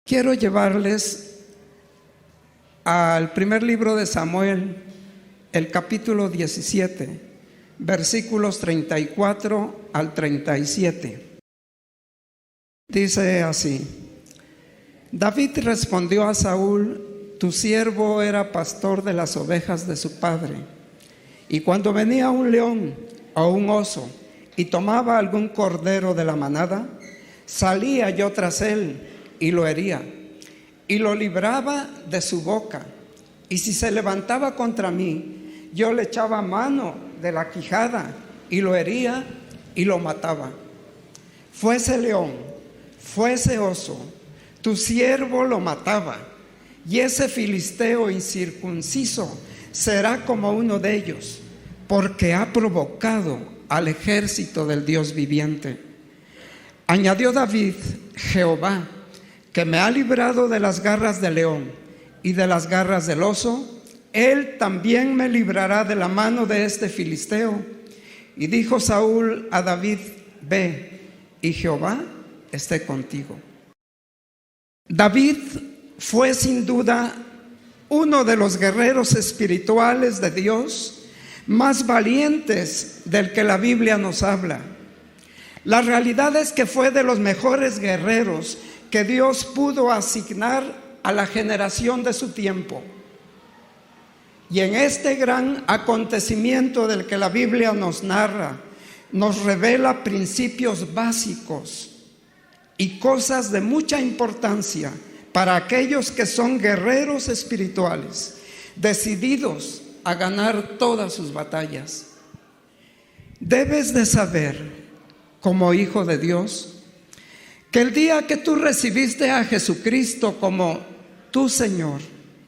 Quiero llevarles al primer libro de Samuel, el capítulo 17, versículos 34 al 37. Dice así: David respondió a Saúl: tu siervo era pastor de las ovejas de su padre, y cuando venía un león o un oso y tomaba algún cordero de la manada, salía yo tras él y lo hería, y lo libraba de su boca. Y si se levantaba contra mí, yo le echaba mano de la quijada y lo hería y lo mataba. Fuese león, fuese oso, tu siervo lo mataba, y ese filisteo incircunciso será como uno de ellos, porque ha provocado al ejército del Dios viviente. Añadió David: Jehová, que me ha librado de las garras del león y de las garras del oso, él también me librará de la mano de este filisteo. Y dijo Saúl a David: ve, y Jehová esté contigo. David fue sin duda uno de los guerreros espirituales de Dios más valientes del que la Biblia nos habla. La realidad es que fue de los mejores guerreros que Dios pudo asignar a la generación de su tiempo. Y en este gran acontecimiento del que la Biblia nos narra, nos revela principios básicos y cosas de mucha importancia para aquellos que son guerreros espirituales, decididos a ganar todas sus batallas. Debes de saber, como hijo de Dios, que el día que tú recibiste a Jesucristo como tu Señor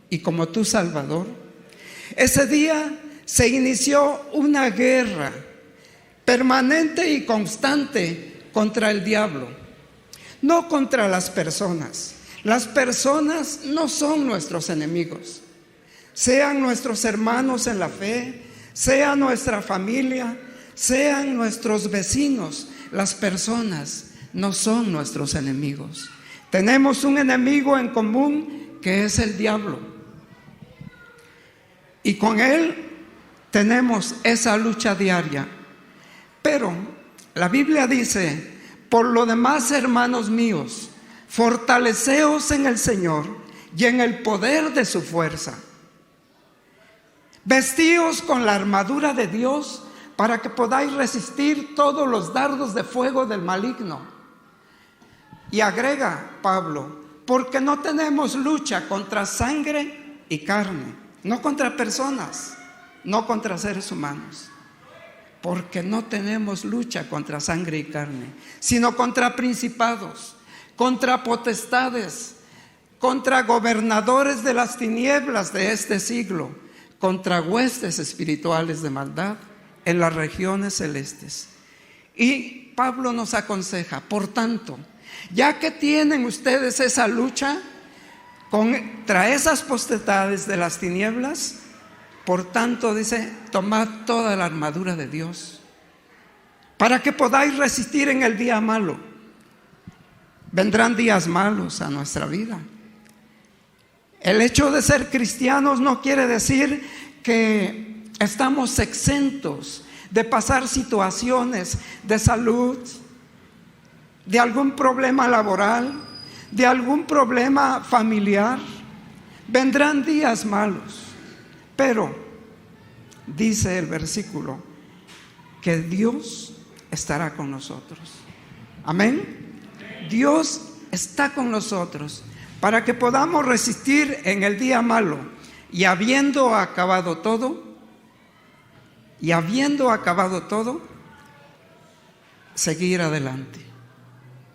y como tu Salvador, ese día se inició una guerra permanente y constante contra el diablo, no contra las personas. Las personas no son nuestros enemigos, sean nuestros hermanos en la fe, sea nuestra familia, sean nuestros vecinos. Las personas no son nuestros enemigos. Tenemos un enemigo en común, que es el diablo, y con él tenemos esa lucha diaria. Pero la Biblia dice: por lo demás, hermanos míos, fortaleceos en el Señor y en el poder de su fuerza. Vestíos con la armadura de Dios para que podáis resistir todos los dardos de fuego del maligno. Y agrega Pablo: porque no tenemos lucha contra sangre y carne, no contra personas, no contra seres humanos, porque no tenemos lucha contra sangre y carne, sino contra principados, contra potestades, contra gobernadores de las tinieblas de este siglo, contra huestes espirituales de maldad en las regiones celestes. Y Pablo nos aconseja: por tanto, ya que tienen ustedes esa lucha contra esas potestades de las tinieblas, por tanto, dice, tomad toda la armadura de Dios para que podáis resistir en el día malo. Vendrán días malos a nuestra vida. El hecho de ser cristianos no quiere decir que estamos exentos de pasar situaciones de salud, de algún problema laboral, de algún problema familiar. Vendrán días malos, pero dice el versículo que Dios estará con nosotros. Amén. Dios está con nosotros para que podamos resistir en el día malo, y habiendo acabado todo, seguir adelante,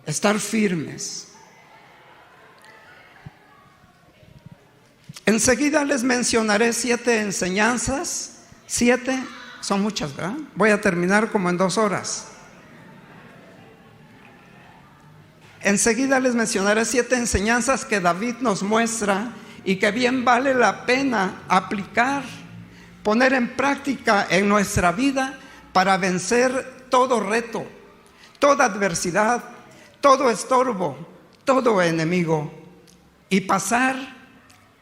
estar firmes. Enseguida les mencionaré 7 enseñanzas. 7 son muchas, ¿verdad? Voy a terminar como en 2 horas. Enseguida les mencionaré 7 enseñanzas que David nos muestra y que bien vale la pena aplicar, poner en práctica en nuestra vida para vencer todo reto, toda adversidad, todo estorbo, todo enemigo y pasar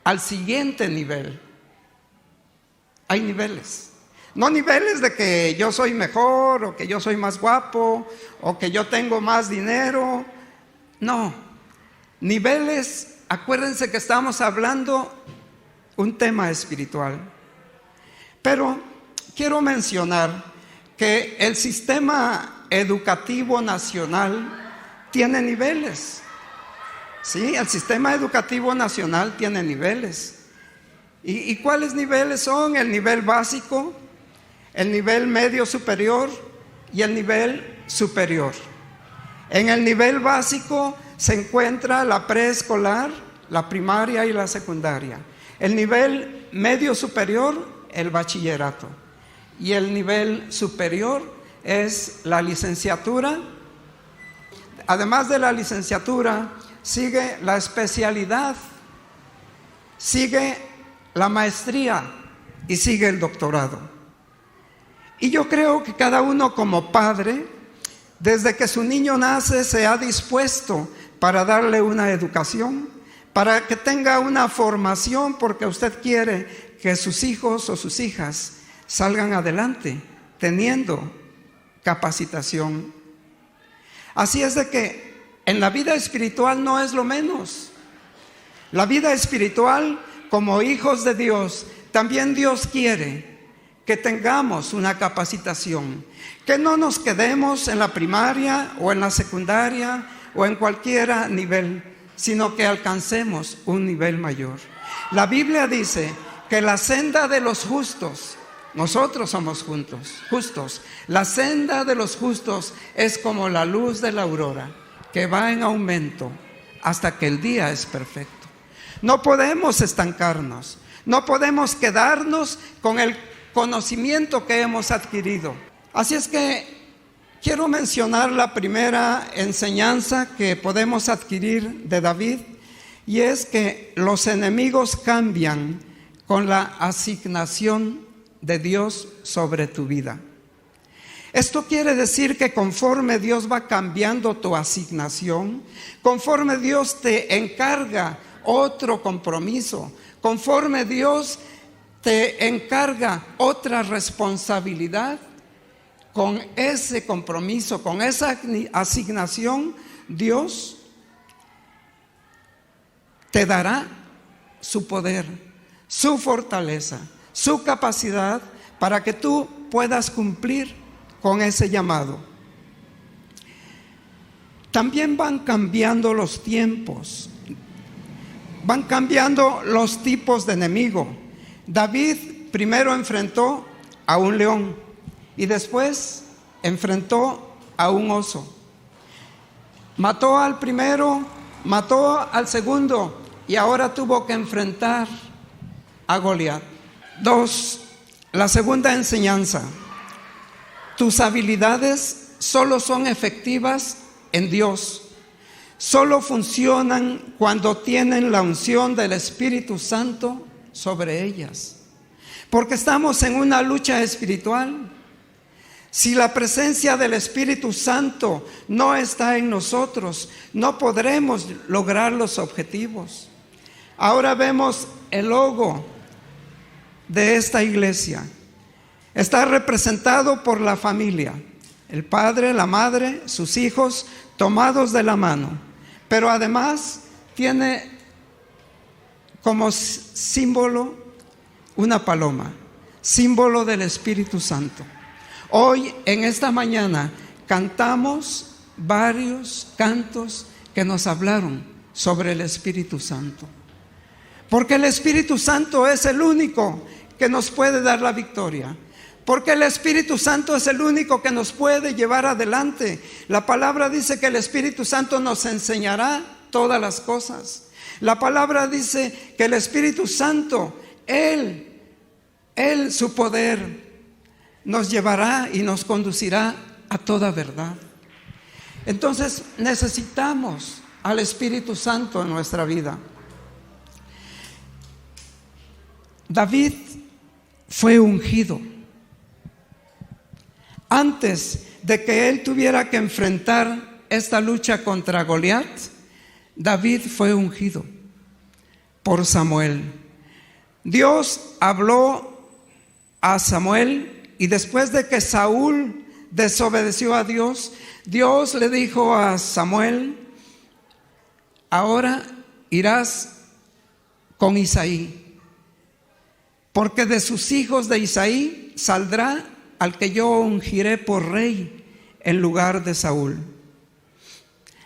al siguiente nivel. Hay niveles. No niveles de que yo soy mejor o que yo soy más guapo o que yo tengo más dinero. No. Niveles, acuérdense que estamos hablando un tema espiritual. Pero quiero mencionar que el sistema educativo nacional tiene niveles. Sí, el sistema educativo nacional tiene niveles. ¿Y cuáles niveles son? El nivel básico, el nivel medio superior y el nivel superior. En el nivel básico se encuentra la preescolar, la primaria y la secundaria. El nivel medio superior, el bachillerato. Y el nivel superior es la licenciatura. Además de la licenciatura, sigue la especialidad, sigue la maestría y sigue el doctorado. Y yo creo que cada uno como padre, desde que su niño nace, se ha dispuesto para darle una educación, para que tenga una formación, porque usted quiere que sus hijos o sus hijas salgan adelante teniendo capacitación. Así es de que en la vida espiritual no es lo menos. La vida espiritual, como hijos de Dios, también Dios quiere que tengamos una capacitación, que no nos quedemos en la primaria o en la secundaria o en cualquier nivel, sino que alcancemos un nivel mayor. La Biblia dice que la senda de los justos, nosotros somos justos, la senda de los justos es como la luz de la aurora, que va en aumento hasta que el día es perfecto. No podemos estancarnos, no podemos quedarnos con el conocimiento que hemos adquirido. Así es que quiero mencionar la primera enseñanza que podemos adquirir de David, y es que los enemigos cambian con la asignación de Dios sobre tu vida. Esto quiere decir que conforme Dios va cambiando tu asignación, conforme Dios te encarga otro compromiso, conforme Dios te encarga otra responsabilidad, con ese compromiso, con esa asignación, Dios te dará su poder, su fortaleza, su capacidad para que tú puedas cumplir con ese llamado. También van cambiando los tiempos, van cambiando los tipos de enemigo. David primero enfrentó a un león y después enfrentó a un oso. Mató al primero, mató al segundo y ahora tuvo que enfrentar a Goliat. 2. La segunda enseñanza. Tus habilidades solo son efectivas en Dios. Solo funcionan cuando tienen la unción del Espíritu Santo sobre ellas. Porque estamos en una lucha espiritual. Si la presencia del Espíritu Santo no está en nosotros, no podremos lograr los objetivos. Ahora vemos el logo de esta iglesia. Está representado por la familia, el padre, la madre, sus hijos tomados de la mano. Pero además tiene como símbolo una paloma, símbolo del Espíritu Santo. Hoy, en esta mañana, cantamos varios cantos que nos hablaron sobre el Espíritu Santo. Porque el Espíritu Santo es el único que nos puede dar la victoria. Porque el Espíritu Santo es el único que nos puede llevar adelante. La palabra dice que el Espíritu Santo nos enseñará todas las cosas. La palabra dice que el Espíritu Santo, Él, su poder, nos llevará y nos conducirá a toda verdad. Entonces necesitamos al Espíritu Santo en nuestra vida. David fue ungido. Antes de que él tuviera que enfrentar esta lucha contra Goliat, David fue ungido. por Samuel. Dios habló a Samuel y después de que Saúl desobedeció a Dios, Dios le dijo a Samuel: ahora irás con Isaí, porque de sus hijos de Isaí saldrá al que yo ungiré por rey en lugar de Saúl.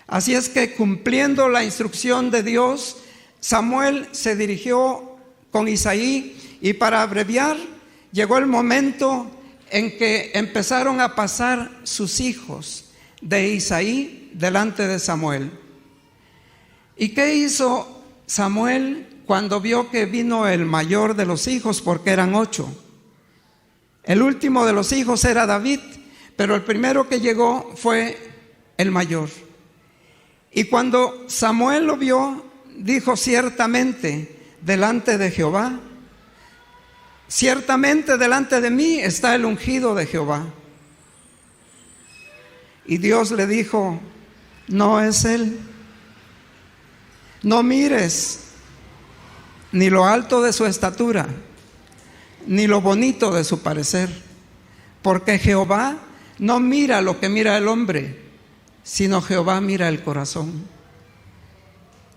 Así es que, cumpliendo la instrucción de Dios, Samuel se dirigió con Isaí, y para abreviar, llegó el momento en que empezaron a pasar sus hijos de Isaí delante de Samuel. ¿Y qué hizo Samuel cuando vio que vino el mayor de los hijos? Porque eran 8. El último de los hijos era David, pero el primero que llegó fue el mayor. Y cuando Samuel lo vio, dijo: ciertamente delante de Jehová, ciertamente delante de mí está el ungido de Jehová. Y Dios le dijo: no es él. No mires ni lo alto de su estatura, ni lo bonito de su parecer, porque Jehová no mira lo que mira el hombre, sino Jehová mira el corazón.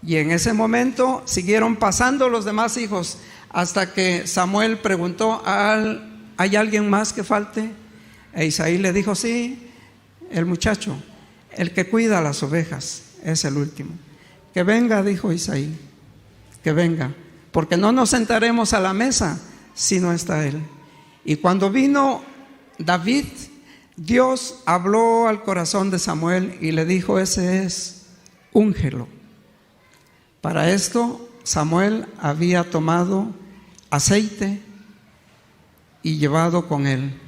Y en ese momento siguieron pasando los demás hijos, hasta que Samuel preguntó: ¿hay alguien más que falte? E Isaí le dijo: sí, el muchacho, el que cuida las ovejas, es el último. Que venga, dijo Isaí, que venga, porque no nos sentaremos a la mesa si no está él. Y cuando vino David, Dios habló al corazón de Samuel y le dijo: ese es, úngelo. Para esto Samuel había tomado aceite y llevado con él.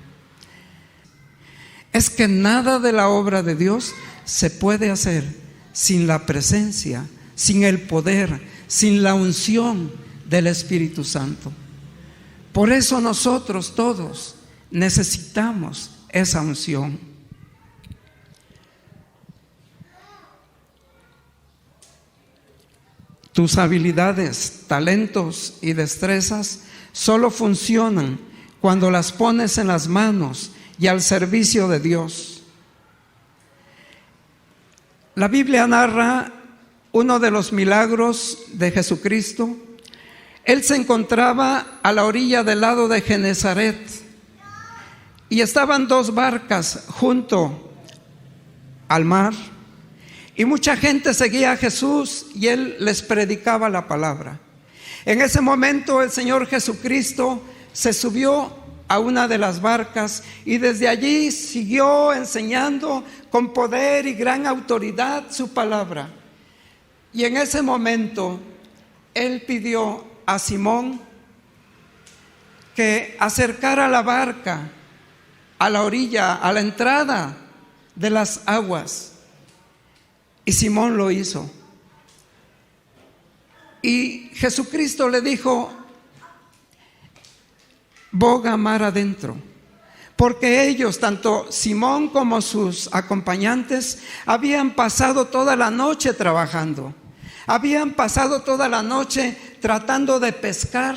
Es que nada de la obra de Dios se puede hacer sin la presencia, sin el poder, sin la unción del Espíritu Santo. Por eso nosotros todos necesitamos esa unción. Tus habilidades, talentos y destrezas solo funcionan cuando las pones en las manos y al servicio de Dios. La Biblia narra uno de los milagros de Jesucristo. Él se encontraba a la orilla del lago de Genezaret y estaban 2 barcas junto al mar, y mucha gente seguía a Jesús y Él les predicaba la palabra. En ese momento el Señor Jesucristo se subió a una de las barcas y desde allí siguió enseñando con poder y gran autoridad su palabra. Y en ese momento Él pidió a Simón que acercara la barca a la orilla, a la entrada de las aguas. Y Simón lo hizo. Y Jesucristo le dijo: boga mar adentro, porque ellos, tanto Simón como sus acompañantes, habían pasado toda la noche trabajando, habían pasado toda la noche tratando de pescar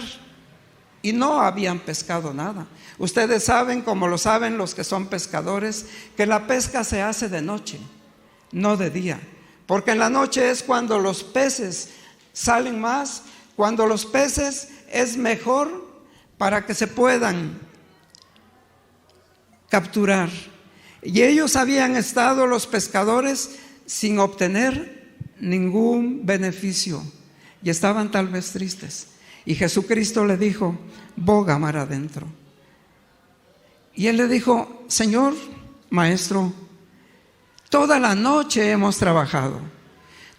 y no habían pescado nada. Ustedes saben, como lo saben los que son pescadores, que la pesca se hace de noche, no de día, porque en la noche es cuando los peces salen más, cuando los peces es mejor para que se puedan capturar. Y ellos habían estado, los pescadores, sin obtener ningún beneficio y estaban tal vez tristes. Y Jesucristo le dijo: boga mar adentro. Y él le dijo: Señor, maestro, toda la noche hemos trabajado,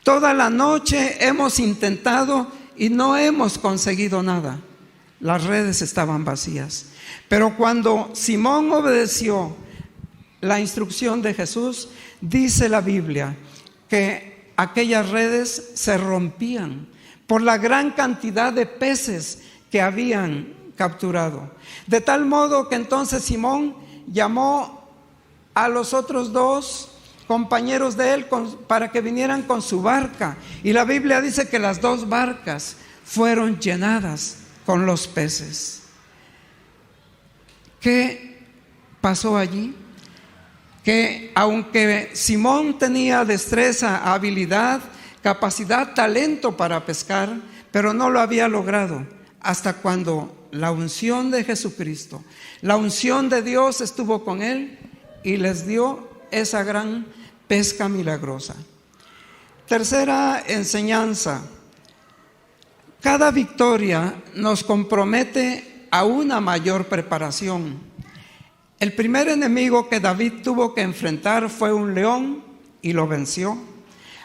toda la noche hemos intentado y no hemos conseguido nada. Las redes estaban vacías. Pero cuando Simón obedeció la instrucción de Jesús, dice la Biblia que aquellas redes se rompían por la gran cantidad de peces que habían capturado. De tal modo que entonces Simón llamó a los otros 2 compañeros de él para que vinieran con su barca. Y la Biblia dice que las 2 barcas fueron llenadas con los peces. ¿Qué pasó allí? Que aunque Simón tenía destreza, habilidad, capacidad, talento para pescar, pero no lo había logrado hasta cuando la unción de Jesucristo, la unción de Dios estuvo con él y les dio esa gran pesca milagrosa. Tercera enseñanza: cada victoria nos compromete a una mayor preparación. El primer enemigo que David tuvo que enfrentar fue un león y lo venció.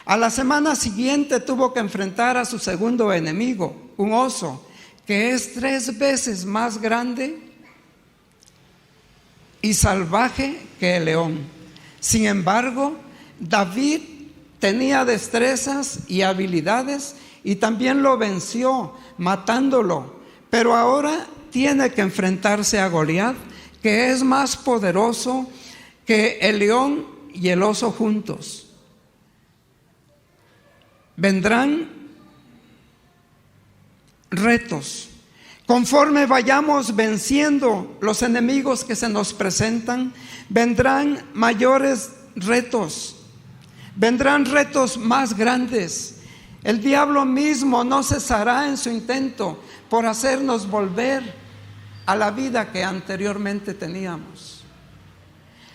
A la semana siguiente tuvo que enfrentar a su segundo enemigo, un oso, que es 3 veces más grande y salvaje que el león. Sin embargo, David tenía destrezas y habilidades y también lo venció matándolo. Pero ahora tiene que enfrentarse a Goliat, que es más poderoso que el león y el oso juntos. Vendrán retos. Conforme vayamos venciendo los enemigos que se nos presentan, vendrán mayores retos, vendrán retos más grandes. El diablo mismo no cesará en su intento por hacernos volver a la vida que anteriormente teníamos.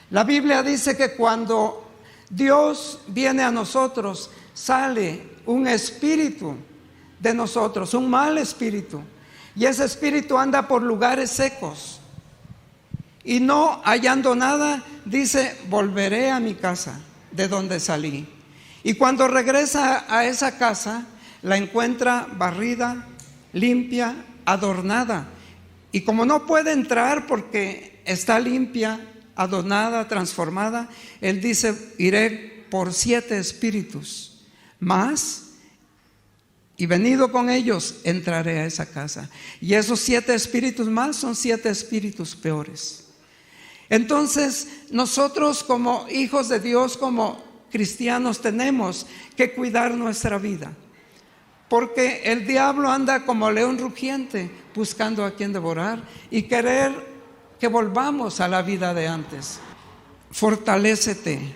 La Biblia dice que cuando Dios viene a nosotros, sale un espíritu de nosotros, un mal espíritu. Y ese espíritu anda por lugares secos. Y no hallando nada, dice: volveré a mi casa de donde salí. Y cuando regresa a esa casa, la encuentra barrida, limpia, adornada. Y como no puede entrar porque está limpia, adornada, transformada, él dice: iré por 7 espíritus más, y venido con ellos, entraré a esa casa. Y esos 7 espíritus más son 7 espíritus peores. Entonces, nosotros como hijos de Dios, como cristianos, tenemos que cuidar nuestra vida. Porque el diablo anda como león rugiente, buscando a quien devorar y querer que volvamos a la vida de antes. Fortalécete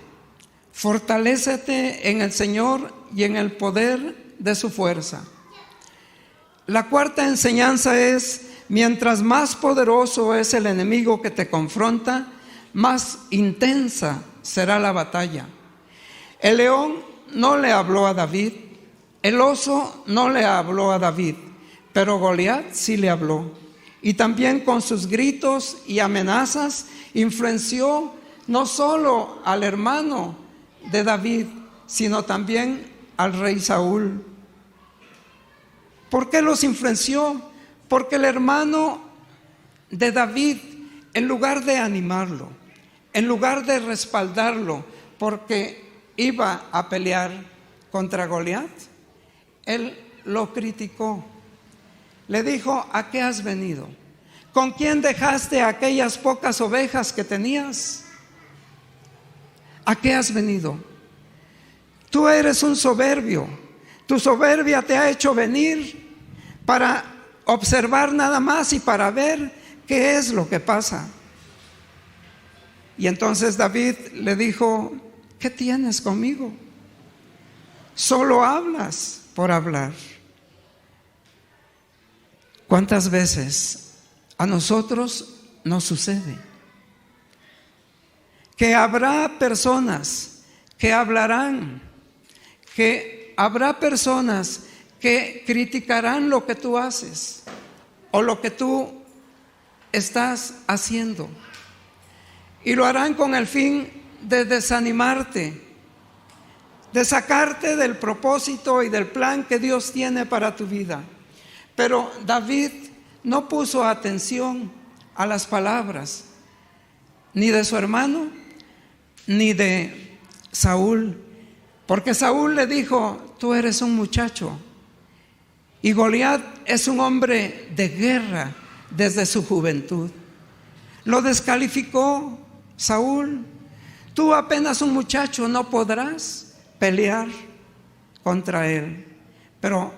en el Señor y en el poder de su fuerza. La cuarta enseñanza es: mientras más poderoso es el enemigo que te confronta, más intensa será la batalla. El león no le habló a David, el oso no le habló a David, pero Goliat sí le habló. Y también con sus gritos y amenazas influenció no solo al hermano de David, sino también al rey Saúl. ¿Por qué los influenció? Porque el hermano de David, en lugar de animarlo, en lugar de respaldarlo, porque iba a pelear contra Goliat, él lo criticó. Le dijo: ¿a qué has venido? ¿Con quién dejaste aquellas pocas ovejas que tenías? ¿A qué has venido? Tú eres un soberbio. Tu soberbia te ha hecho venir para observar nada más y para ver qué es lo que pasa. Y entonces David le dijo: ¿qué tienes conmigo? Solo hablas por hablar. ¿Cuántas veces a nosotros nos sucede que habrá personas que hablarán, que habrá personas que criticarán lo que tú haces o lo que tú estás haciendo, y lo harán con el fin de desanimarte, de sacarte del propósito y del plan que Dios tiene para tu vida? Pero David no puso atención a las palabras ni de su hermano ni de Saúl, porque Saúl le dijo: tú eres un muchacho, y Goliat es un hombre de guerra desde su juventud. Lo descalificó Saúl: tú apenas un muchacho, no podrás pelear contra él. Pero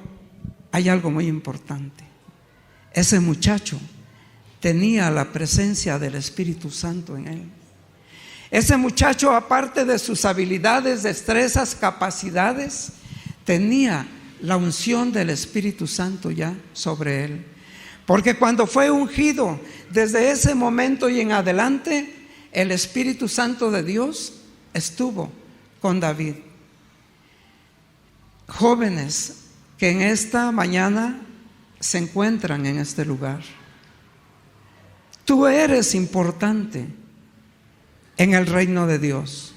hay algo muy importante. Ese muchacho tenía la presencia del Espíritu Santo en él. Ese muchacho, aparte de sus habilidades, destrezas, capacidades, tenía la unción del Espíritu Santo ya sobre él. Porque cuando fue ungido, desde ese momento y en adelante, el Espíritu Santo de Dios estuvo con David. Jóvenes que en esta mañana se encuentran en este lugar, tú eres importante en el reino de Dios.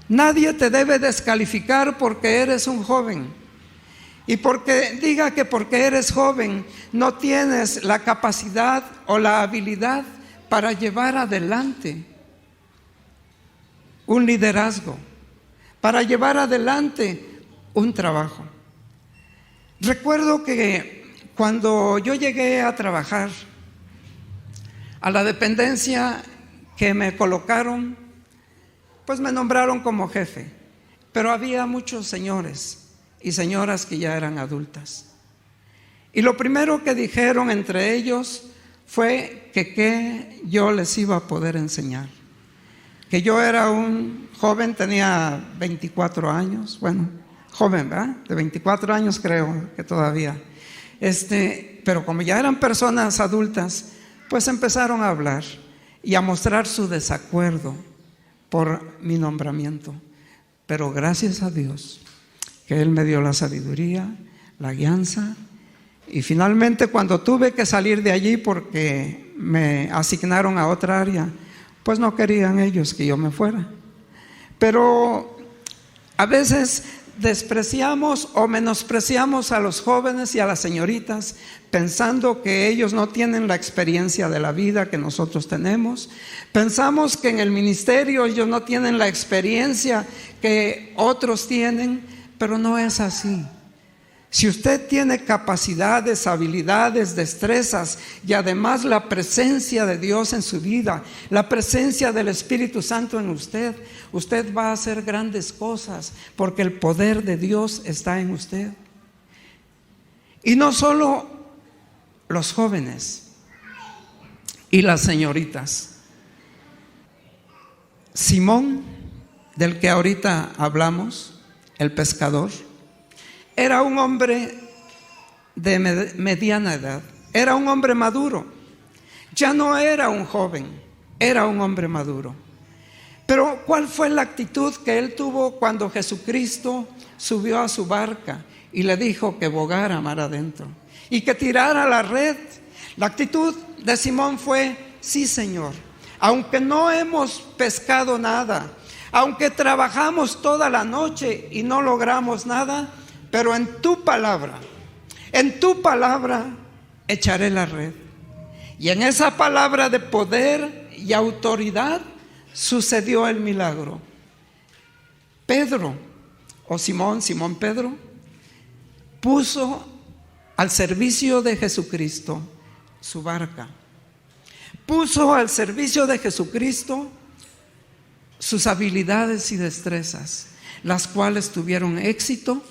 Nadie te debe descalificar porque eres un joven y porque diga que porque eres joven no tienes la capacidad o la habilidad para llevar adelante un liderazgo, para llevar adelante un trabajo. Recuerdo que cuando yo llegué a trabajar a la dependencia que me colocaron, pues me nombraron como jefe, pero había muchos señores y señoras que ya eran adultas. Y lo primero que dijeron entre ellos fue que qué yo les iba a poder enseñar. Que yo era un joven, tenía 24 años, bueno, joven, ¿verdad? De 24 años creo que todavía. Pero como ya eran personas adultas, pues empezaron a hablar y a mostrar su desacuerdo por mi nombramiento. Pero gracias a Dios que Él me dio la sabiduría, la guianza, y finalmente cuando tuve que salir de allí porque me asignaron a otra área, pues no querían ellos que yo me fuera. Pero a veces despreciamos o menospreciamos a los jóvenes y a las señoritas pensando que ellos no tienen la experiencia de la vida que nosotros tenemos. Pensamos que en el ministerio ellos no tienen la experiencia que otros tienen, pero no es así. Si usted tiene capacidades, habilidades, destrezas y además la presencia de Dios en su vida, la presencia del Espíritu Santo en usted, usted va a hacer grandes cosas porque el poder de Dios está en usted. Y no solo los jóvenes y las señoritas. Simón, del que ahorita hablamos, el pescador, era un hombre de mediana edad, era un hombre maduro, ya no era un joven, era un hombre maduro. Pero ¿cuál fue la actitud que él tuvo cuando Jesucristo subió a su barca y le dijo que bogara mar adentro y que tirara la red? La actitud de Simón fue: sí, Señor, aunque no hemos pescado nada, aunque trabajamos toda la noche y no logramos nada, pero en tu palabra echaré la red. Y en esa palabra de poder y autoridad sucedió el milagro. Pedro, o Simón Pedro, puso al servicio de Jesucristo su barca. Puso al servicio de Jesucristo sus habilidades y destrezas, las cuales tuvieron éxito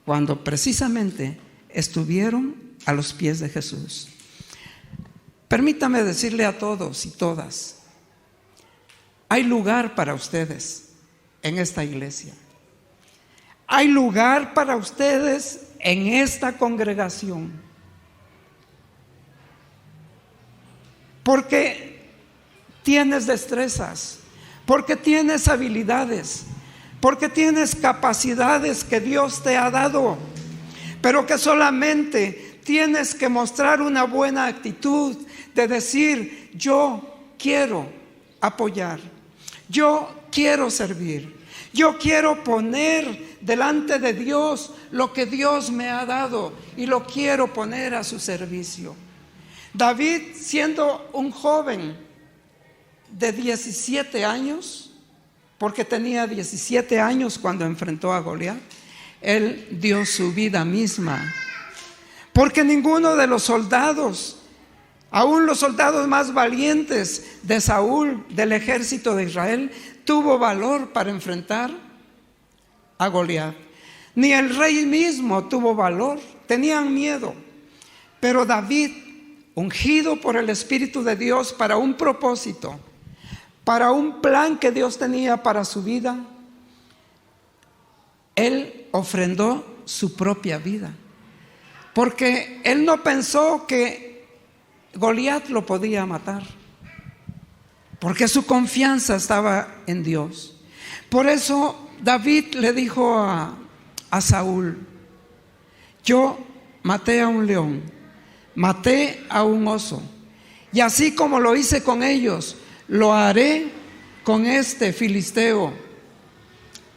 cuando precisamente estuvieron a los pies de Jesús. Permítame decirle a todos y todas, hay lugar para ustedes en esta iglesia. Hay lugar para ustedes en esta congregación. Porque tienes destrezas, porque tienes habilidades, porque tienes capacidades que Dios te ha dado, pero que solamente tienes que mostrar una buena actitud de decir: yo quiero apoyar, yo quiero servir, yo quiero poner delante de Dios lo que Dios me ha dado y lo quiero poner a su servicio. David, siendo un joven de 17 años, porque tenía 17 años cuando enfrentó a Goliat, él dio su vida misma. Porque ninguno de los soldados, aún los soldados más valientes de Saúl, del ejército de Israel, tuvo valor para enfrentar a Goliat. Ni el rey mismo tuvo valor tenían miedo. Pero David, ungido por el Espíritu de Dios para un propósito, para un plan que Dios tenía para su vida, él ofrendó su propia vida. Porque él no pensó que Goliat lo podía matar, porque su confianza estaba en Dios. Por eso David le dijo a Saúl: yo maté a un león, maté a un oso, y así como lo hice con ellos, lo haré con este filisteo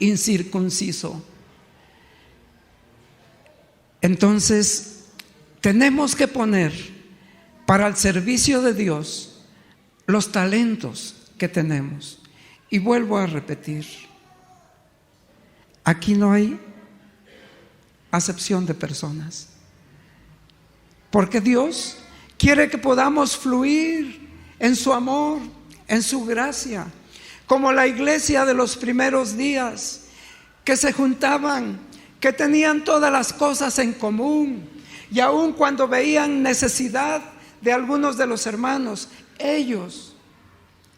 incircunciso. Entonces, tenemos que poner para el servicio de Dios los talentos que tenemos. Y vuelvo a repetir, aquí no hay acepción de personas, porque Dios quiere que podamos fluir en su amor, en su gracia, como la iglesia de los primeros días, que se juntaban, que tenían todas las cosas en común, y aun cuando veían necesidad de algunos de los hermanos, ellos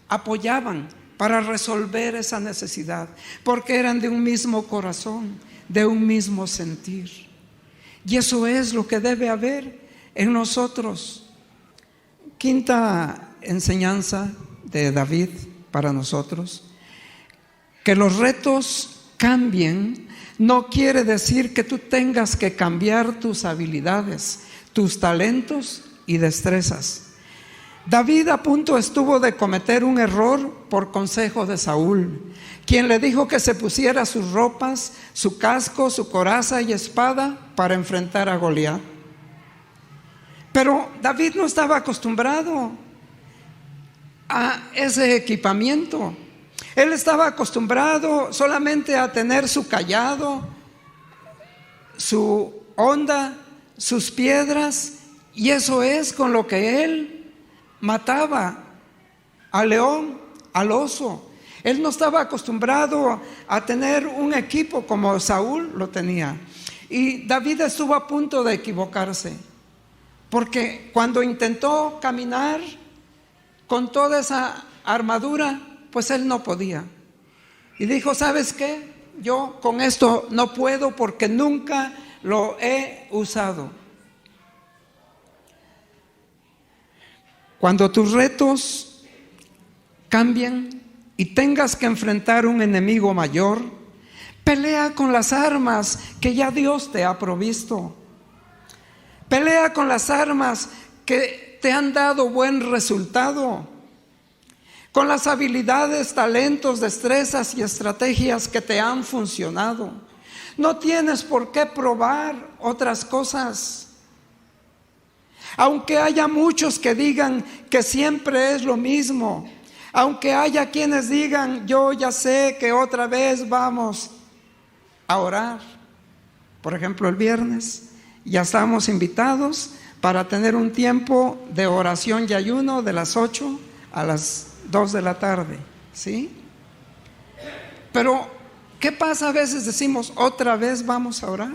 apoyaban para resolver esa necesidad, porque eran de un mismo corazón, de un mismo sentir. Y eso es lo que debe haber en nosotros. Quinta enseñanza de David para nosotros: que los retos cambien no quiere decir que tú tengas que cambiar tus habilidades, tus talentos y destrezas. David a punto estuvo de cometer un error por consejo de Saúl, quien le dijo que se pusiera sus ropas, su casco, su coraza y espada para enfrentar a Goliat. Pero David no estaba acostumbrado a ese equipamiento. Él estaba acostumbrado solamente a tener su cayado, su honda, sus piedras, y eso es con lo que él mataba al león, al oso. Él no estaba acostumbrado a tener un equipo como Saúl lo tenía. Y David estuvo a punto de equivocarse, porque cuando intentó caminar con toda esa armadura, pues él no podía. Y dijo: ¿sabes qué? Yo con esto no puedo, porque nunca lo he usado. Cuando tus retos cambien y tengas que enfrentar un enemigo mayor, pelea con las armas que ya Dios te ha provisto. Pelea con las armas que te han dado buen resultado, con las habilidades, talentos, destrezas y estrategias que te han funcionado. No tienes por qué probar otras cosas. Aunque haya muchos que digan que siempre es lo mismo, aunque haya quienes digan: yo ya sé que otra vez vamos a orar. Por ejemplo, el viernes ya estamos invitados para tener un tiempo de oración y ayuno de las 8 a las 2 de la tarde, ¿sí? Pero ¿qué pasa? A veces decimos: otra vez vamos a orar.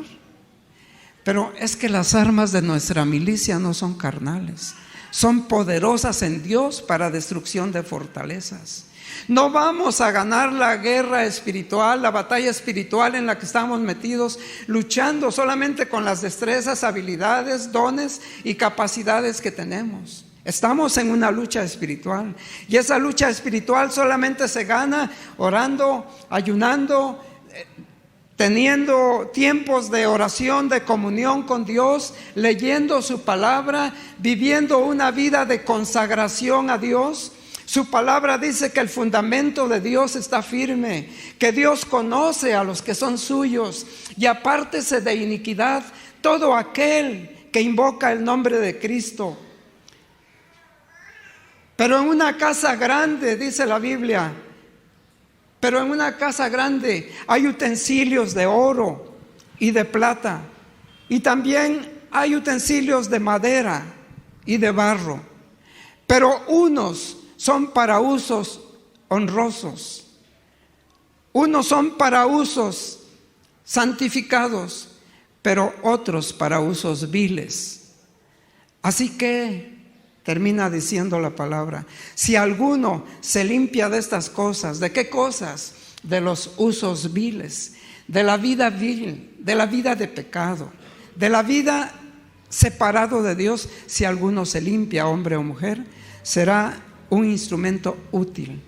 Pero es que las armas de nuestra milicia no son carnales, son poderosas en Dios para destrucción de fortalezas. No vamos a ganar la guerra espiritual, la batalla espiritual en la que estamos metidos, luchando solamente con las destrezas, habilidades, dones y capacidades que tenemos. Estamos en una lucha espiritual, y esa lucha espiritual solamente se gana orando, ayunando, teniendo tiempos de oración, de comunión con Dios, leyendo su palabra, viviendo una vida de consagración a Dios. Su palabra dice que el fundamento de Dios está firme, que Dios conoce a los que son suyos, y apártese de iniquidad todo aquel que invoca el nombre de Cristo. Pero en una casa grande, dice la Biblia, pero en una casa grande hay utensilios de oro y de plata, y también hay utensilios de madera y de barro, pero unos son para usos honrosos, unos son para usos santificados, pero otros para usos viles. Así que, termina diciendo la palabra, si alguno se limpia de estas cosas, ¿de qué cosas? De los usos viles, de la vida vil, de la vida de pecado, de la vida separado de Dios. Si alguno se limpia, hombre o mujer, será un instrumento útil,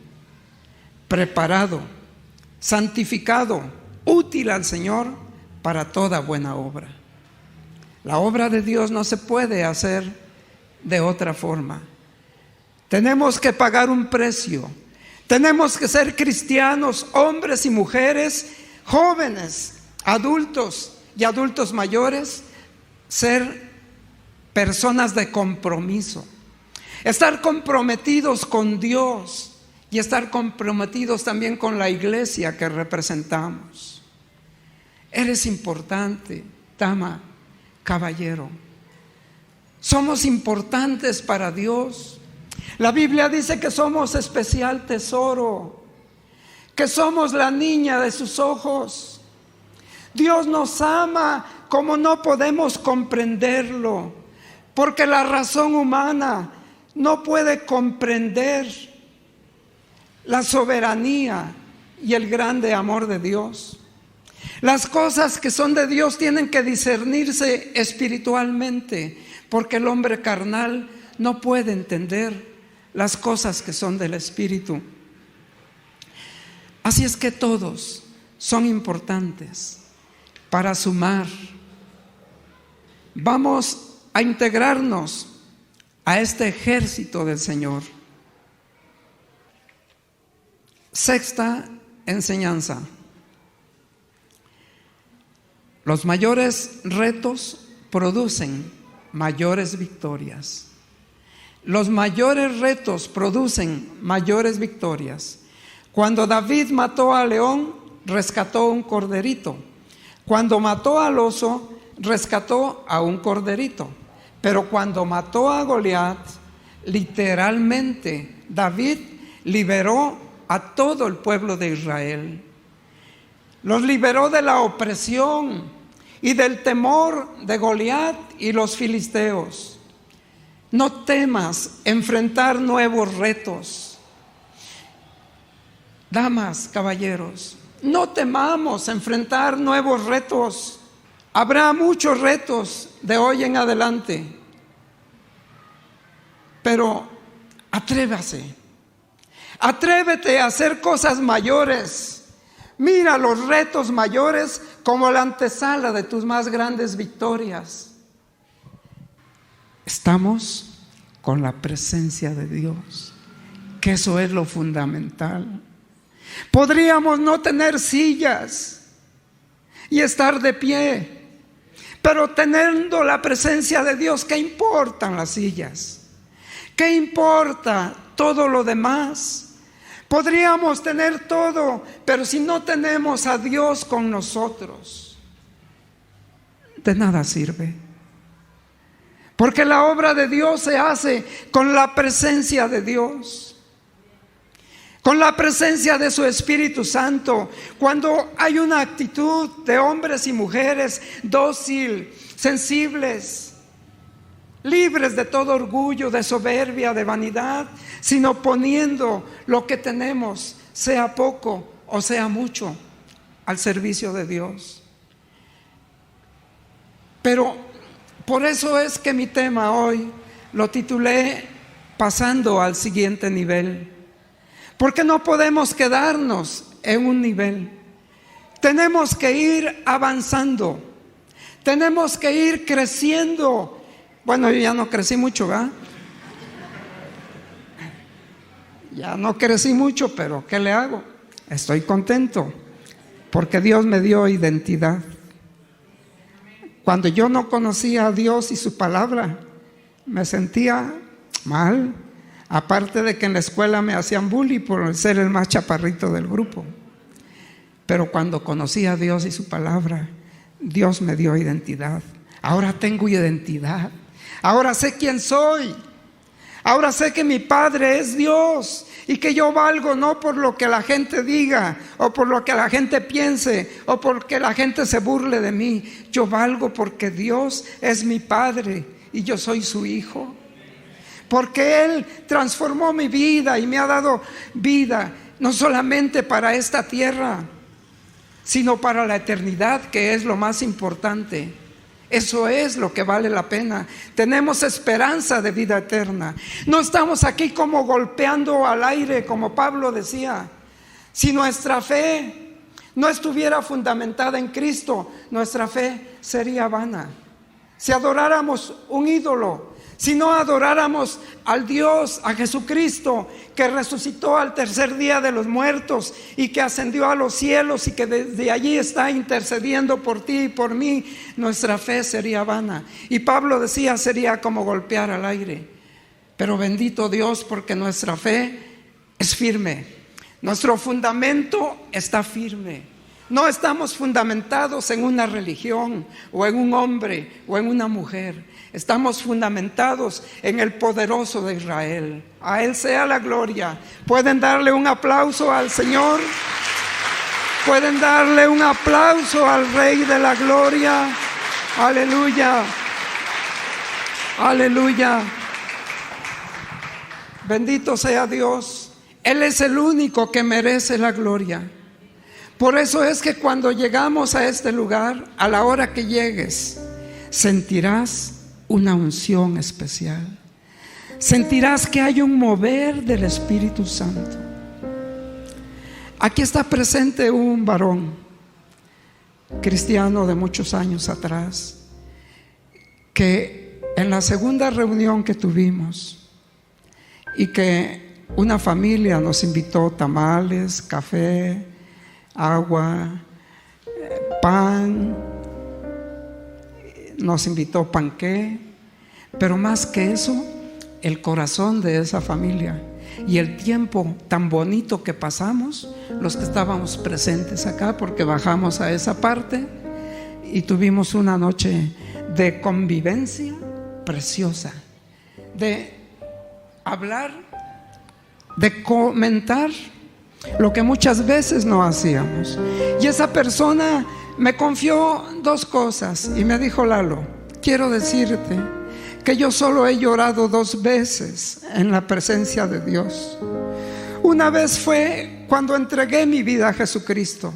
preparado, santificado, útil al Señor para toda buena obra. La obra de Dios no se puede hacer de otra forma. Tenemos que pagar un precio. Tenemos que ser cristianos, hombres y mujeres, jóvenes, adultos y adultos mayores, ser personas de compromiso, estar comprometidos con Dios y estar comprometidos también con la iglesia que representamos. Eres importante, dama, caballero. Somos importantes para Dios. La Biblia dice que somos especial tesoro, que somos la niña de sus ojos. Dios nos ama como no podemos comprenderlo, porque la razón humana no puede comprender la soberanía y el grande amor de Dios. Las cosas que son de Dios tienen que discernirse espiritualmente, porque el hombre carnal no puede entender las cosas que son del Espíritu. Así es que todos son importantes para sumar. Vamos a integrarnos a este ejército del Señor. Sexta enseñanza. Los mayores retos producen mayores victorias. Los mayores retos producen mayores victorias. Cuando David mató al león, rescató un corderito. Cuando mató al oso, rescató a un corderito. Pero cuando mató a Goliat, literalmente David liberó a todo el pueblo de Israel. Los liberó de la opresión y del temor de Goliat y los filisteos. No temas enfrentar nuevos retos. Damas, caballeros, no temamos enfrentar nuevos retos. Habrá muchos retos de hoy en adelante, pero atrévete a hacer cosas mayores. Mira los retos mayores como la antesala de tus más grandes victorias. Estamos con la presencia de Dios, que eso es lo fundamental. Podríamos no tener sillas y estar de pie, pero teniendo la presencia de Dios, ¿qué importan las sillas? ¿Qué importa todo lo demás? Podríamos tener todo, pero si no tenemos a Dios con nosotros, de nada sirve. Porque la obra de Dios se hace con la presencia de Dios, con la presencia de su Espíritu Santo. Cuando hay una actitud de hombres y mujeres dócil, sensibles, libres de todo orgullo, de soberbia, de vanidad, sino poniendo lo que tenemos, sea poco o sea mucho, al servicio de Dios. Pero por eso es que mi tema hoy lo titulé Pasando al siguiente nivel. Porque no podemos quedarnos en un nivel. Tenemos que ir avanzando. Tenemos que ir creciendo. Bueno, yo ya no crecí mucho, ¿verdad? Ya no crecí mucho, pero ¿qué le hago? Estoy contento porque Dios me dio identidad. Cuando yo no conocía a Dios y su palabra, me sentía mal. Aparte de que en la escuela me hacían bullying por ser el más chaparrito del grupo. Pero cuando conocí a Dios y su palabra, Dios me dio identidad. Ahora tengo identidad. Ahora sé quién soy. Ahora sé que mi Padre es Dios y que yo valgo no por lo que la gente diga o por lo que la gente piense o porque la gente se burle de mí. Yo valgo porque Dios es mi Padre y yo soy su hijo. Porque Él transformó mi vida y me ha dado vida, no solamente para esta tierra, sino para la eternidad, que es lo más importante. Eso es lo que vale la pena. Tenemos esperanza de vida eterna. No estamos aquí como golpeando al aire, como Pablo decía. Si nuestra fe no estuviera fundamentada en Cristo, nuestra fe sería vana. Si adoráramos un ídolo, si no adoráramos al Dios, a Jesucristo, que resucitó al tercer día de los muertos y que ascendió a los cielos y que desde allí está intercediendo por ti y por mí, nuestra fe sería vana. Y Pablo decía, sería como golpear al aire. Pero bendito Dios, porque nuestra fe es firme. Nuestro fundamento está firme. No estamos fundamentados en una religión o en un hombre o en una mujer. Estamos fundamentados en el poderoso de Israel. A Él sea la gloria. ¿Pueden darle un aplauso al Señor? ¿Pueden darle un aplauso al Rey de la Gloria? Aleluya. Aleluya. Bendito sea Dios. Él es el único que merece la gloria. Por eso es que cuando llegamos a este lugar, a la hora que llegues, sentirás una unción especial. Sentirás que hay un mover del Espíritu Santo. Aquí está presente un varón cristiano de muchos años atrás, que en la segunda reunión que tuvimos y que una familia nos invitó tamales, café, agua, pan, nos invitó panqué, pero más que eso, el corazón de esa familia y el tiempo tan bonito que pasamos los que estábamos presentes acá, porque bajamos a esa parte y tuvimos una noche de convivencia preciosa, de hablar, de comentar lo que muchas veces no hacíamos. Y esa persona me confió dos cosas y me dijo: Lalo, quiero decirte que yo solo he llorado 2 veces en la presencia de Dios. Una vez fue cuando entregué mi vida a Jesucristo,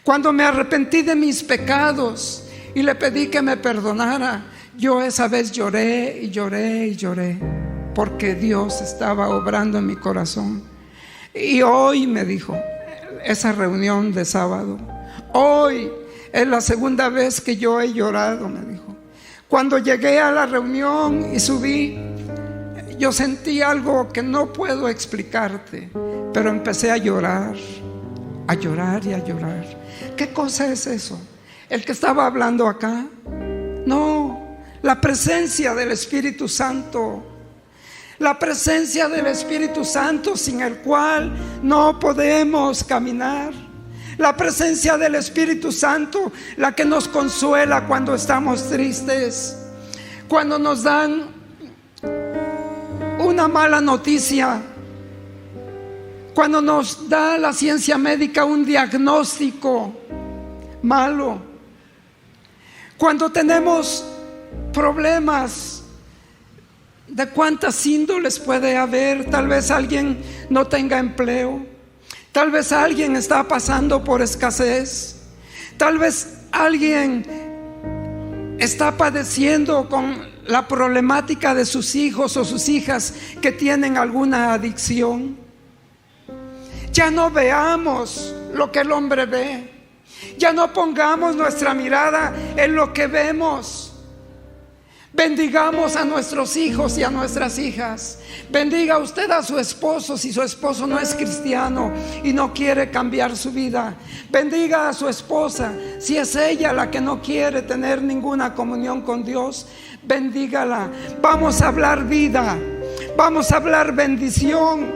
cuando me arrepentí de mis pecados y le pedí que me perdonara. Yo esa vez lloré y lloré y lloré, porque Dios estaba obrando en mi corazón. Y hoy, me dijo, esa reunión de sábado, hoy es la segunda vez que yo he llorado, me dijo. Cuando llegué a la reunión y subí, yo sentí algo que no puedo explicarte, pero empecé a llorar y a llorar. ¿Qué cosa es eso? ¿El que estaba hablando acá? No, la presencia del Espíritu Santo. La presencia del Espíritu Santo, sin el cual no podemos caminar. La presencia del Espíritu Santo, la que nos consuela cuando estamos tristes, cuando nos dan una mala noticia, cuando nos da la ciencia médica un diagnóstico malo, cuando tenemos problemas. ¿De cuántas índoles puede haber? Tal vez alguien no tenga empleo, tal vez alguien está pasando por escasez, tal vez alguien está padeciendo con la problemática de sus hijos o sus hijas que tienen alguna adicción. Ya no veamos lo que el hombre ve, ya no pongamos nuestra mirada en lo que vemos. Bendigamos a nuestros hijos y a nuestras hijas. Bendiga usted a su esposo si su esposo no es cristiano y no quiere cambiar su vida. Bendiga a su esposa si es ella la que no quiere tener ninguna comunión con Dios. Bendígala. Vamos a hablar vida, vamos a hablar bendición.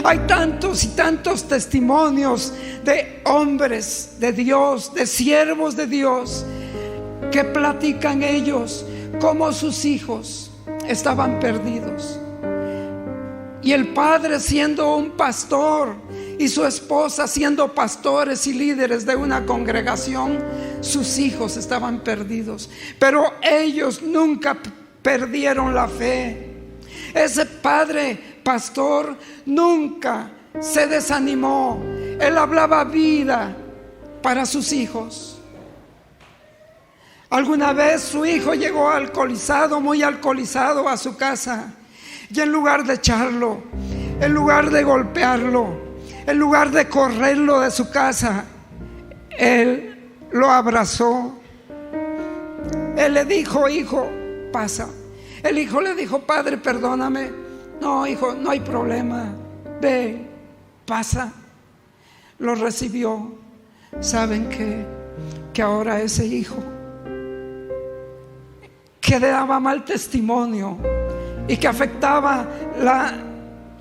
Hay tantos y tantos testimonios de hombres de Dios, de siervos de Dios, que platican ellos cómo sus hijos estaban perdidos, Y el padre siendo un pastor y su esposa siendo pastores y líderes de una congregación, sus hijos estaban perdidos, pero ellos nunca perdieron la fe. Ese padre pastor nunca se desanimó. Él hablaba vida para sus hijos. Alguna vez su hijo llegó alcoholizado, muy alcoholizado, a su casa, y en lugar de echarlo, en lugar de golpearlo, en lugar de correrlo de su casa, él lo abrazó. Él le dijo: hijo, pasa. El hijo le dijo: padre, perdóname. No, hijo, no hay problema, ve, pasa. Lo recibió. ¿Saben qué? Que ahora ese hijo que daba mal testimonio y que afectaba la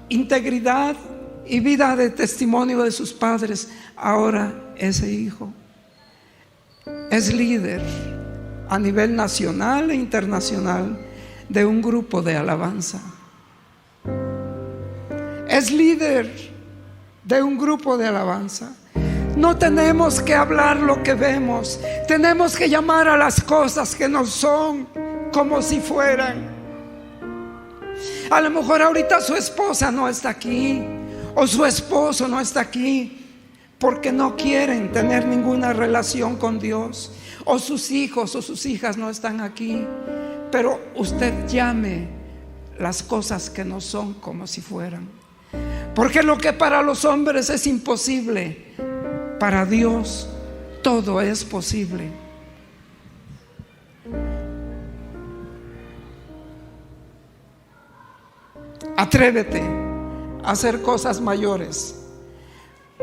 integridad y vida de testimonio de sus padres, ahora ese hijo es líder a nivel nacional e internacional de un grupo de alabanza. Es líder de un grupo de alabanza. No tenemos que hablar lo que vemos, tenemos que llamar a las cosas que no son como si fueran. A lo mejor ahorita su esposa no está aquí, o su esposo no está aquí, porque no quieren tener ninguna relación con Dios, o sus hijos o sus hijas no están aquí. Pero usted llame las cosas que no son como si fueran, porque lo que para los hombres es imposible, para Dios todo es posible. Atrévete a hacer cosas mayores.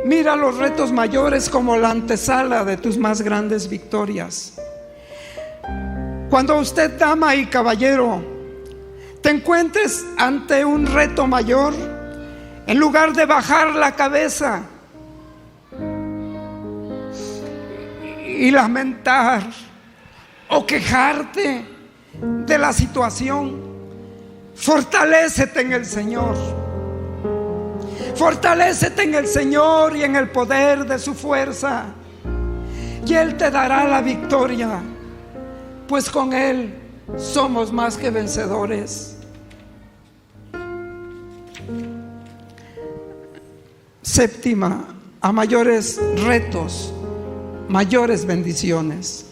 Mira los retos mayores como la antesala de tus más grandes victorias. Cuando usted, dama y caballero, te encuentres ante un reto mayor, en lugar de bajar la cabeza y lamentar o quejarte de la situación, fortalécete en el Señor. Fortalécete en el Señor y en el poder de su fuerza, y Él te dará la victoria, pues con Él somos más que vencedores. Séptima, a mayores retos, mayores bendiciones.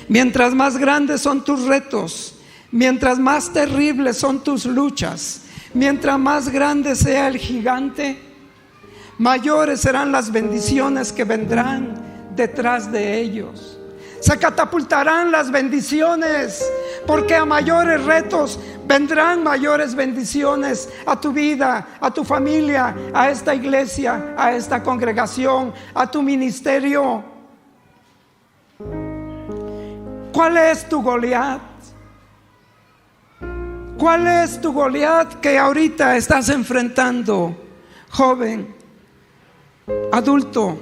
Mientras más grandes son tus retos, mientras más terribles son tus luchas, mientras más grande sea el gigante, mayores serán las bendiciones que vendrán detrás de ellos. Se catapultarán las bendiciones, porque a mayores retos vendrán mayores bendiciones a tu vida, a tu familia, a esta iglesia, a esta congregación, a tu ministerio. ¿Cuál es tu Goliat? ¿Cuál es tu Goliat que ahorita estás enfrentando, joven, adulto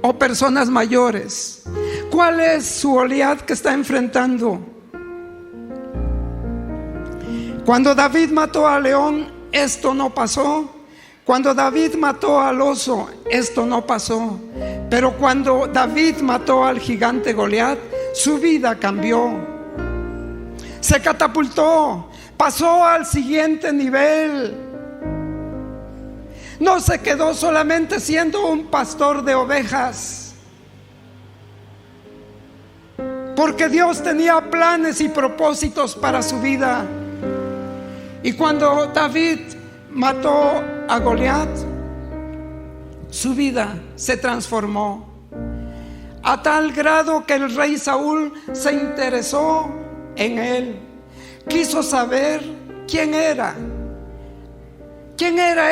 o personas mayores? ¿Cuál es su Goliat que está enfrentando? Cuando David mató al león, esto no pasó. Cuando David mató al oso, esto no pasó. Pero cuando David mató al gigante Goliat, su vida cambió. Se catapultó, pasó al siguiente nivel. No se quedó solamente siendo un pastor de ovejas, porque Dios tenía planes y propósitos para su vida. Y cuando David mató a Goliat, su vida se transformó a tal grado que el rey Saúl se interesó en él. Quiso saber quién era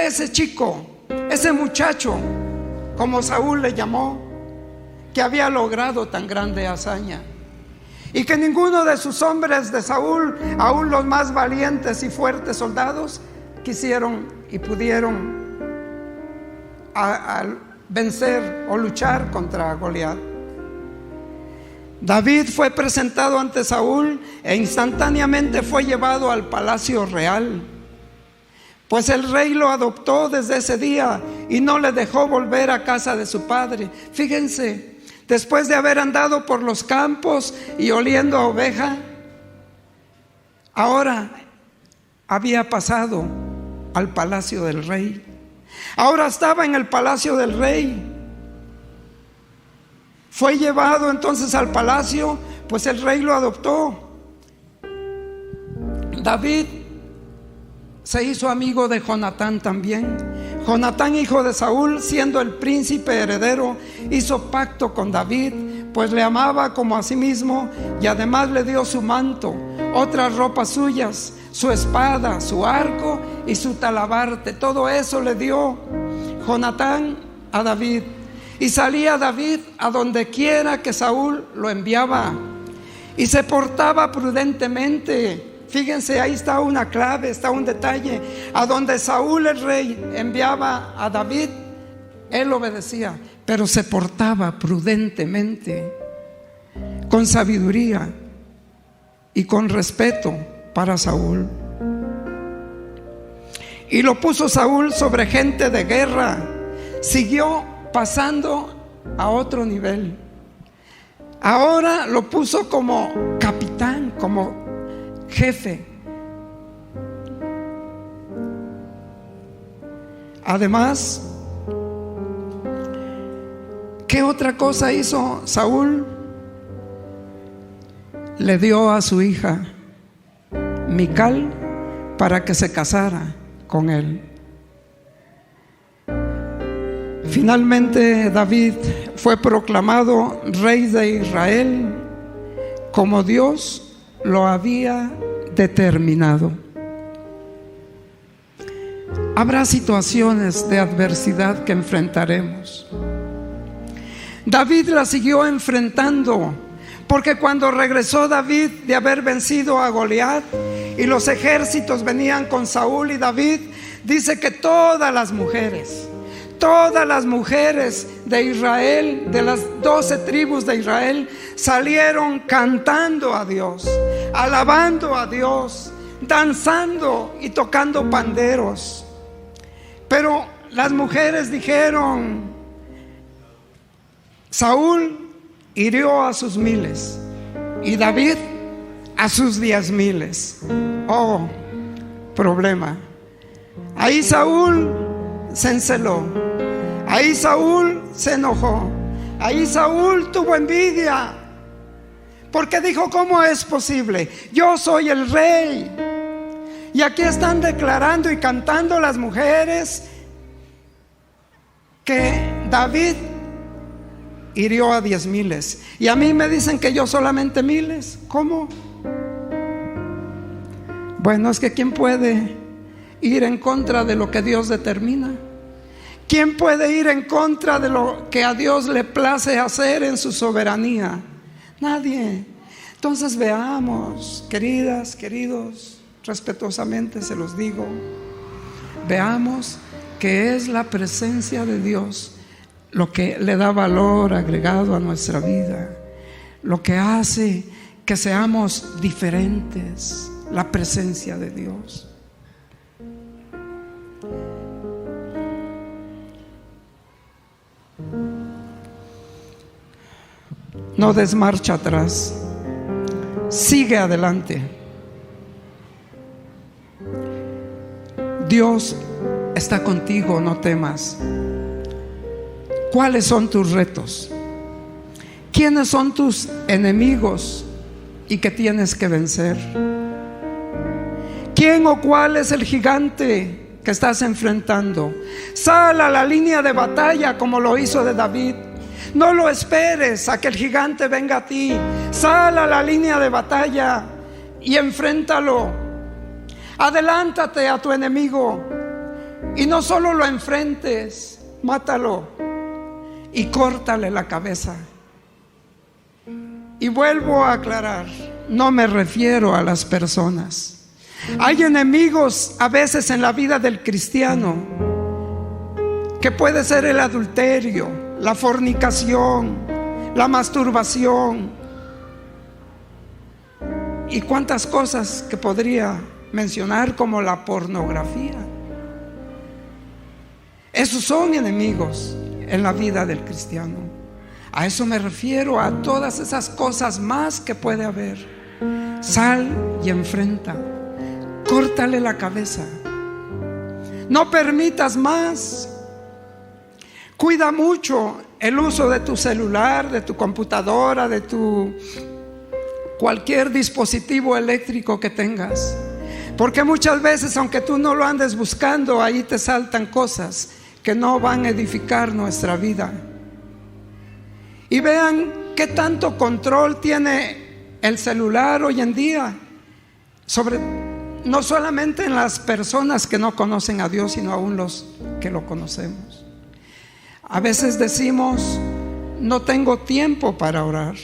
ese chico, ese muchacho, como Saúl le llamó, que había logrado tan grande hazaña, y que ninguno de sus hombres de Saúl, aún los más valientes y fuertes soldados, quisieron y pudieron vencer o luchar contra Goliat. David fue presentado ante Saúl e instantáneamente fue llevado al palacio real, pues el rey lo adoptó desde ese día y no le dejó volver a casa de su padre. Fíjense, después de haber andado por los campos y oliendo a oveja, ahora había pasado al palacio del rey. Ahora estaba en el palacio del rey. Fue llevado entonces al palacio, pues el rey lo adoptó. David se hizo amigo de Jonatán también. Jonatán, hijo de Saúl, siendo el príncipe heredero, hizo pacto con David, pues le amaba como a sí mismo, y además le dio su manto, otras ropas suyas, su espada, su arco y su talabarte. Todo eso le dio Jonatán a David. Y salía David a donde quiera que Saúl lo enviaba, y se portaba prudentemente. Fíjense, ahí está una clave, está un detalle. A donde Saúl el rey enviaba a David, él obedecía, pero se portaba prudentemente, con sabiduría y con respeto para Saúl. Y lo puso Saúl sobre gente de guerra. Siguió pasando a otro nivel. Ahora lo puso como capitán, como jefe. Además, ¿qué otra cosa hizo Saúl? Le dio a su hija Mical para que se casara con él. Finalmente David fue proclamado rey de Israel como Dios lo había determinado. Habrá situaciones de adversidad que enfrentaremos. David la siguió enfrentando, porque cuando regresó David de haber vencido a Goliat y los ejércitos venían con Saúl y David, dice que todas las mujeres de Israel, de las 12 tribus de Israel, salieron cantando a Dios, alabando a Dios, danzando y tocando panderos. Pero las mujeres dijeron: Saúl hirió a sus 1000 y David a sus 10,000. Oh, problema. Ahí Saúl se enceló, ahí Saúl se enojó, ahí Saúl tuvo envidia, porque dijo: ¿cómo es posible? Yo soy el rey. Y aquí están declarando y cantando las mujeres que David hirió a 10,000, y a mí me dicen que yo solamente 1000. ¿Cómo? Bueno, es que ¿quién puede ir en contra de lo que Dios determina? ¿Quién puede ir en contra de lo que a Dios le place hacer en su soberanía? Nadie. Entonces veamos, queridas, queridos, respetuosamente se los digo, veamos que es la presencia de Dios lo que le da valor agregado a nuestra vida, lo que hace que seamos diferentes, la presencia de Dios. No des marcha atrás, sigue adelante. Dios está contigo, no temas. ¿Cuáles son tus retos? ¿Quiénes son tus enemigos y que tienes que vencer? ¿Quién o cuál es el gigante que estás enfrentando? Sal a la línea de batalla como lo hizo de David. No lo esperes a que el gigante venga a ti. Sal a la línea de batalla y enfréntalo. Adelántate a tu enemigo y no solo lo enfrentes, mátalo y córtale la cabeza. Y vuelvo a aclarar, no me refiero a las personas. Hay enemigos a veces en la vida del cristiano, que puede ser el adulterio, la fornicación, la masturbación, Y cuántas cosas que podría mencionar, como la pornografía. Esos son enemigos en la vida del cristiano. A eso me refiero, a todas esas cosas más que puede haber. Sal y enfrenta. Córtale la cabeza. No permitas más. Cuida mucho el uso de tu celular, de tu computadora, de tu cualquier dispositivo eléctrico que tengas. Porque muchas veces, aunque tú no lo andes buscando, ahí te saltan cosas que no van a edificar nuestra vida. Y vean qué tanto control tiene el celular hoy en día, no solamente en las personas que no conocen a Dios, sino aún los que lo conocemos. A veces decimos: no tengo tiempo para orar,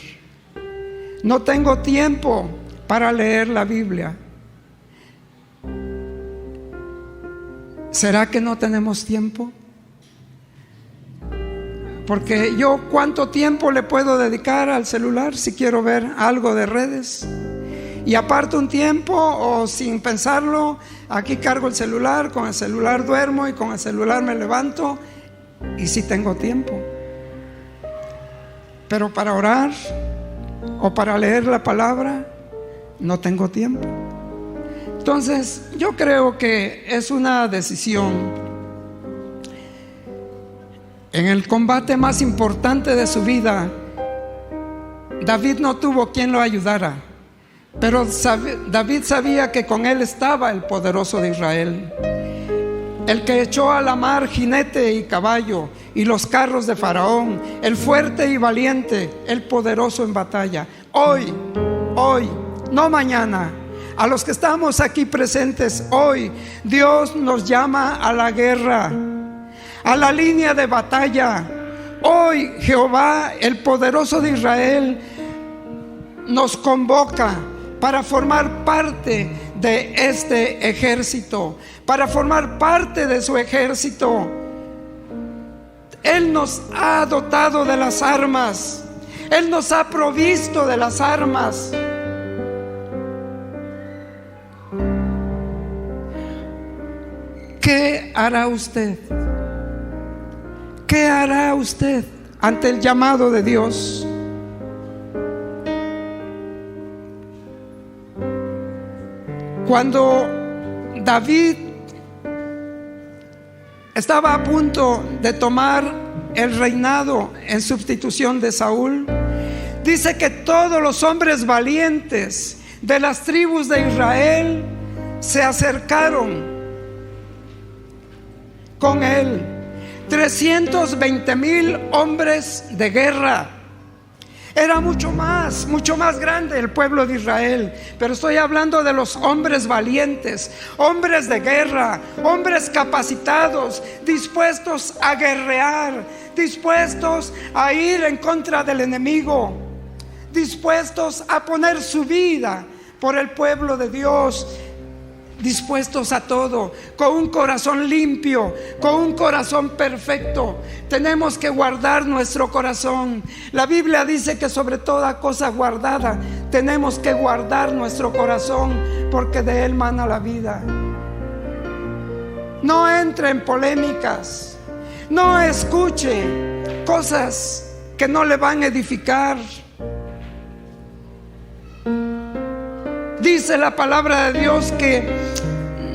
no tengo tiempo para leer la Biblia. ¿Será que no tenemos tiempo? Porque yo, ¿cuánto tiempo le puedo dedicar al celular si quiero ver algo de redes? Y aparto un tiempo, o sin pensarlo, aquí cargo el celular, con el celular duermo y con el celular me levanto, y sí tengo tiempo. Pero para orar o para leer la palabra no tengo tiempo. Entonces yo creo que es una decisión. En el combate más importante de su vida, David no tuvo quien lo ayudara, pero David sabía que con él estaba el poderoso de Israel, el que echó a la mar jinete y caballo y los carros de Faraón, el fuerte y valiente, el poderoso en batalla. Hoy, no mañana, a los que estamos aquí presentes hoy, Dios nos llama a la guerra, a la línea de batalla. Hoy Jehová, el poderoso de Israel, nos convoca para formar parte de este ejército, para formar parte de su ejército. Él nos ha dotado de las armas, Él nos ha provisto de las armas. ¿Qué hará usted? ¿Qué hará usted ante el llamado de Dios? Cuando David estaba a punto de tomar el reinado en sustitución de Saúl, dice que todos los hombres valientes de las tribus de Israel se acercaron con él. 320,000 hombres de guerra. Era mucho más grande el pueblo de Israel, pero estoy hablando de los hombres valientes, hombres de guerra, hombres capacitados, dispuestos a guerrear, dispuestos a ir en contra del enemigo, dispuestos a poner su vida por el pueblo de Dios, dispuestos a todo, con un corazón limpio, con un corazón perfecto. Tenemos que guardar nuestro corazón. La Biblia dice que sobre toda cosa guardada tenemos que guardar nuestro corazón, porque de él mana la vida. No entre en polémicas, no escuche cosas que no le van a edificar. Dice la palabra de Dios que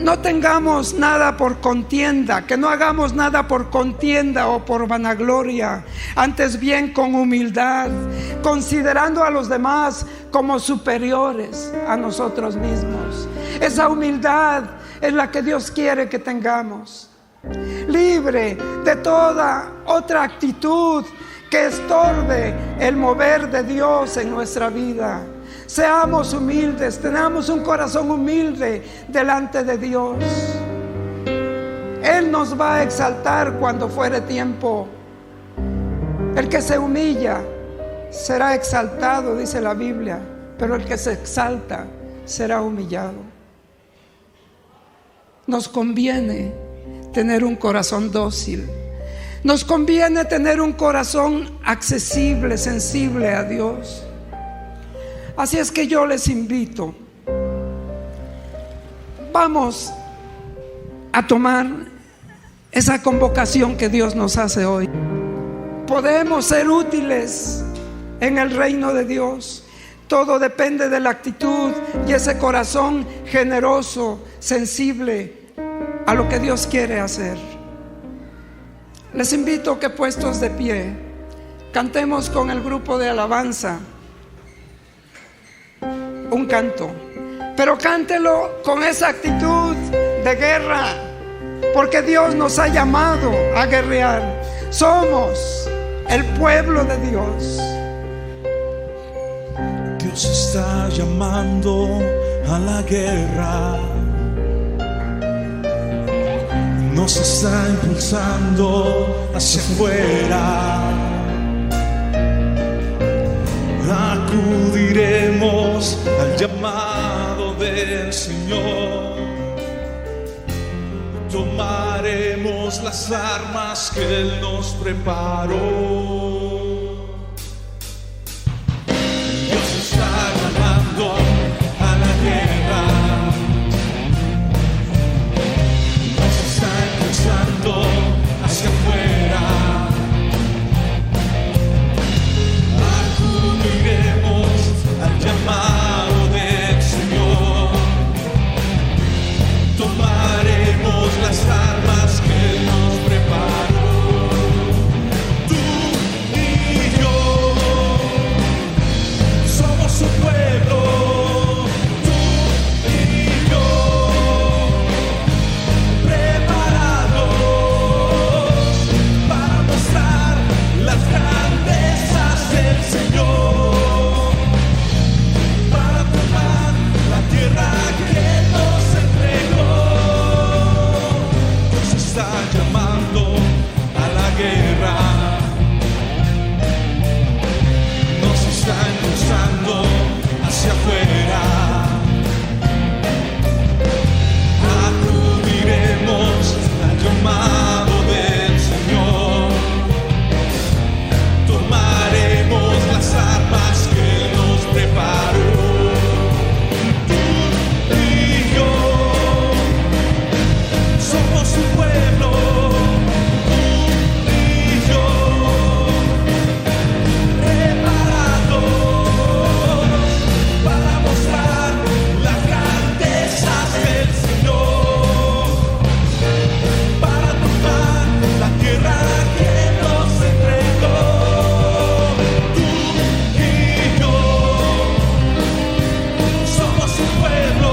no tengamos nada por contienda, que no hagamos nada por contienda o por vanagloria, antes bien con humildad, considerando a los demás como superiores a nosotros mismos. Esa humildad es la que Dios quiere que tengamos, libre de toda otra actitud que estorbe el mover de Dios en nuestra vida. Seamos humildes, tenemos un corazón humilde delante de Dios. Él nos va a exaltar cuando fuere tiempo. El que se humilla será exaltado, dice la Biblia, pero el que se exalta será humillado. Nos conviene tener un corazón dócil. Nos conviene tener un corazón accesible, sensible a Dios. Así es que yo les invito Vamos a tomar esa convocación que Dios nos hace hoy. Podemos ser útiles en el reino de Dios. Todo depende de la actitud y ese corazón generoso, sensible a lo que Dios quiere hacer. Les invito que, puestos de pie, cantemos con el grupo de alabanza un canto, pero cántelo con esa actitud de guerra, porque Dios nos ha llamado a guerrear. Somos el pueblo de Dios. Dios está llamando a la guerra, nos está impulsando hacia afuera. Acudiremos al llamado del Señor, tomaremos las armas que Él nos preparó. Dios está llamando a la guerra, nos está impulsando hacia afuera. Acudiremos al llamado del Señor, tomaremos las armas que Él nos preparó. Tú y yo somos su pueblo, tú y yo, preparados para mostrar las grandezas del Señor, para tomar la tierra que nos entregó. Dios está llamando a la guerra, nos está impulsando hacia afuera. Acudiremos al llamado del Señor, tomaremos las armas que Él nos preparó. Tú y yo somos su pueblo, tú y yo, preparados para mostrar las grandezas del Señor, para tomar la tierra que nos entregó. Tú y yo somos su pueblo,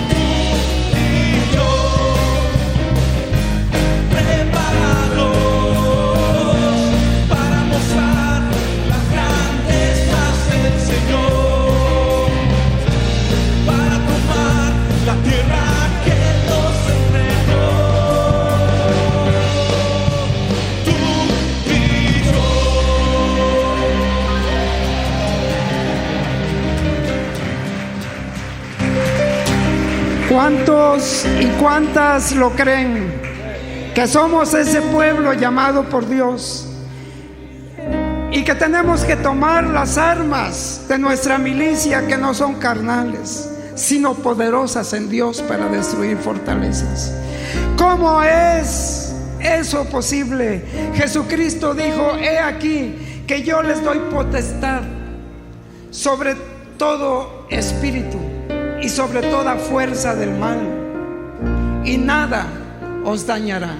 tú y yo, preparados para mostrar las grandezas del Señor, para tomar la tierra que nos entregó. Tú y yo. ¿Cuántos y cuántas lo creen? Que somos ese pueblo llamado por Dios y que tenemos que tomar las armas de nuestra milicia, que no son carnales, sino poderosas en Dios para destruir fortalezas. ¿Cómo es eso posible? Jesucristo dijo: he aquí que yo les doy potestad sobre todo espíritu y sobre toda fuerza del mal, y nada os dañará.